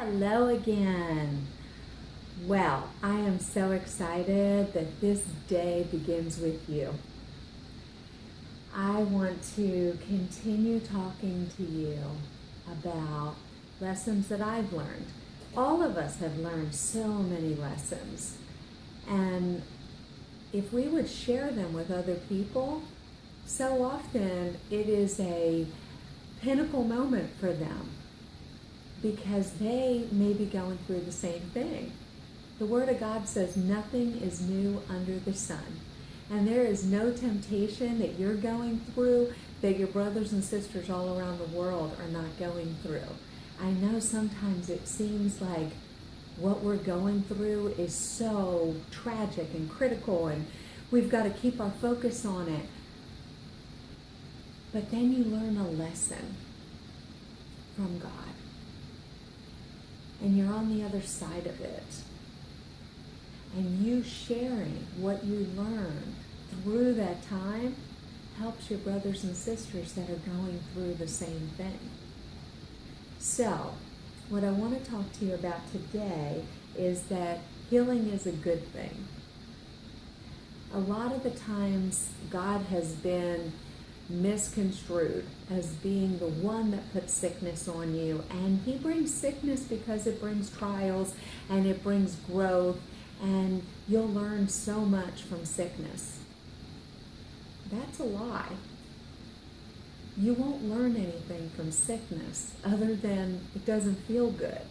Hello again. Well, I am so excited that this day begins with you. I want to continue talking to you about lessons that I've learned. All of us have learned so many lessons. And if we would share them with other people, so often it is a pinnacle moment for them because they may be going through the same thing. The Word of God says nothing is new under the sun. And there is no temptation that you're going through that your brothers and sisters all around the world are not going through. I know sometimes it seems like what we're going through is so tragic and critical and we've got to keep our focus on it. But then you learn a lesson from God. And you're on the other side of it. And you sharing what you learned through that time helps your brothers and sisters that are going through the same thing. So, what I want to talk to you about today is that healing is a good thing. A lot of the times God has been misconstrued as being the one that puts sickness on you, and he brings sickness because it brings trials and it brings growth, and you'll learn so much from sickness. That's a lie. You won't learn anything from sickness other than it doesn't feel good.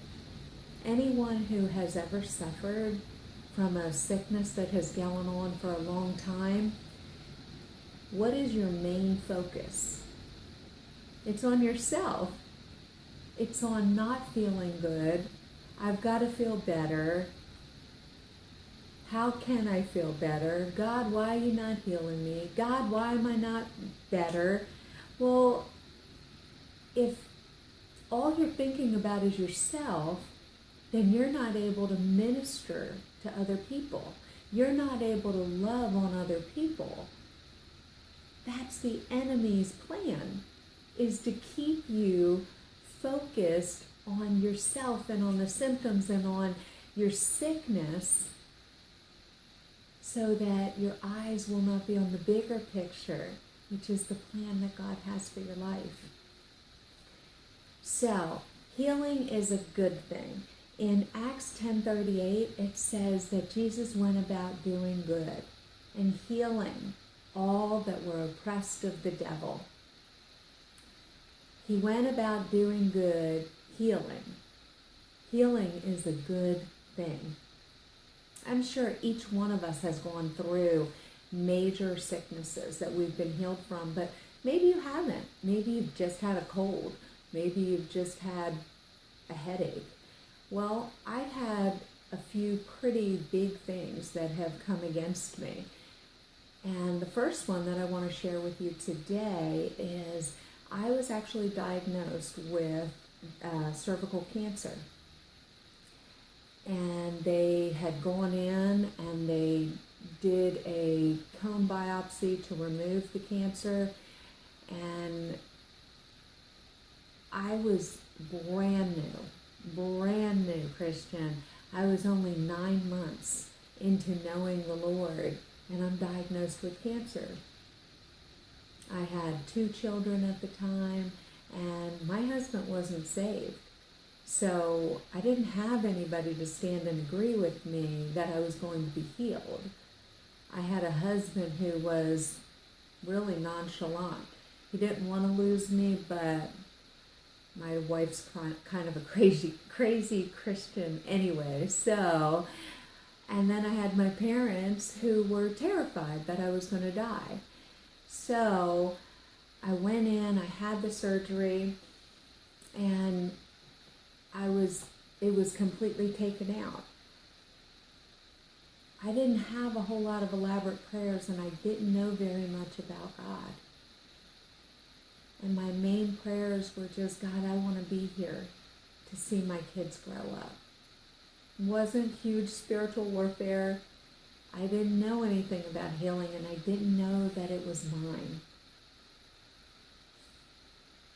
Anyone who has ever suffered from a sickness that has gone on for a long time, what is your main focus? It's on yourself. It's on not feeling good. I've got to feel better. How can I feel better? God, why are you not healing me? God, why am I not better? Well, if all you're thinking about is yourself, then you're not able to minister to other people. You're not able to love on other people. That's the enemy's plan, is to keep you focused on yourself and on the symptoms and on your sickness so that your eyes will not be on the bigger picture, which is the plan that God has for your life. So, healing is a good thing. In Acts 10:38, it says that Jesus went about doing good and healing all that were oppressed of the devil. He went about doing good, healing. Healing is a good thing. I'm sure each one of us has gone through major sicknesses that we've been healed from, but maybe you haven't. Maybe you've just had a cold. Maybe you've just had a headache. Well, I've had a few pretty big things that have come against me. And the first one that I want to share with you today is I was actually diagnosed with cervical cancer. And they had gone in and they did a cone biopsy to remove the cancer. And I was brand new Christian. I was only 9 months into knowing the Lord, and I'm diagnosed with cancer. I had 2 children at the time, and my husband wasn't saved. So I didn't have anybody to stand and agree with me that I was going to be healed. I had a husband who was really nonchalant. He didn't want to lose me, but my wife's kind of a crazy Christian anyway. So, and then I had my parents who were terrified that I was going to die. So I went in, I had the surgery, and it was completely taken out. I didn't have a whole lot of elaborate prayers, and I didn't know very much about God. And my main prayers were just, God, I want to be here to see my kids grow up. It wasn't huge spiritual warfare. I didn't know anything about healing, and I didn't know that it was mine.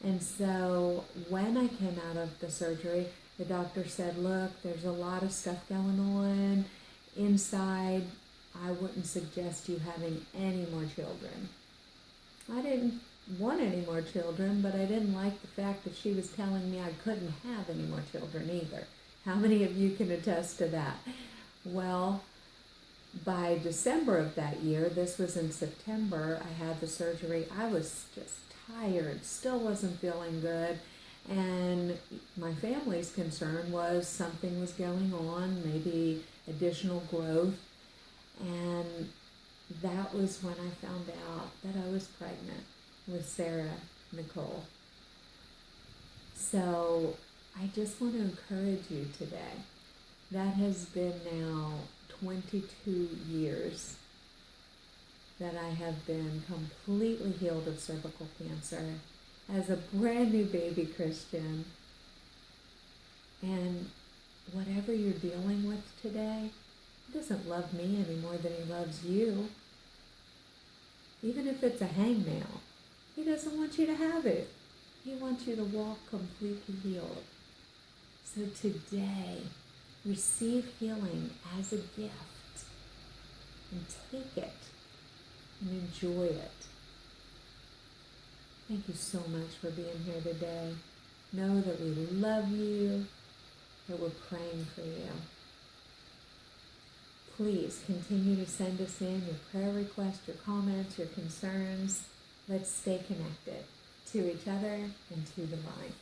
And so when I came out of the surgery, The doctor said, look, there's a lot of stuff going on inside. I wouldn't suggest you having any more children. I didn't want any more children, but I didn't like the fact that she was telling me I couldn't have any more children either. How many of you can attest to that? Well, by December of that year, this was in September, I had the surgery. I was just tired, still wasn't feeling good, and my family's concern was something was going on, maybe additional growth, and that was when I found out that I was pregnant with Sarah Nicole. So I just want to encourage you today. That has been now 22 years that I have been completely healed of cervical cancer as a brand new baby Christian. And whatever you're dealing with today, He doesn't love me any more than He loves you. Even if it's a hangnail, He doesn't want you to have it. He wants you to walk completely healed. So today, receive healing as a gift and take it and enjoy it. Thank you so much for being here today. Know that we love you, that we're praying for you. Please continue to send us in your prayer requests, your comments, your concerns. Let's stay connected to each other and to the vine.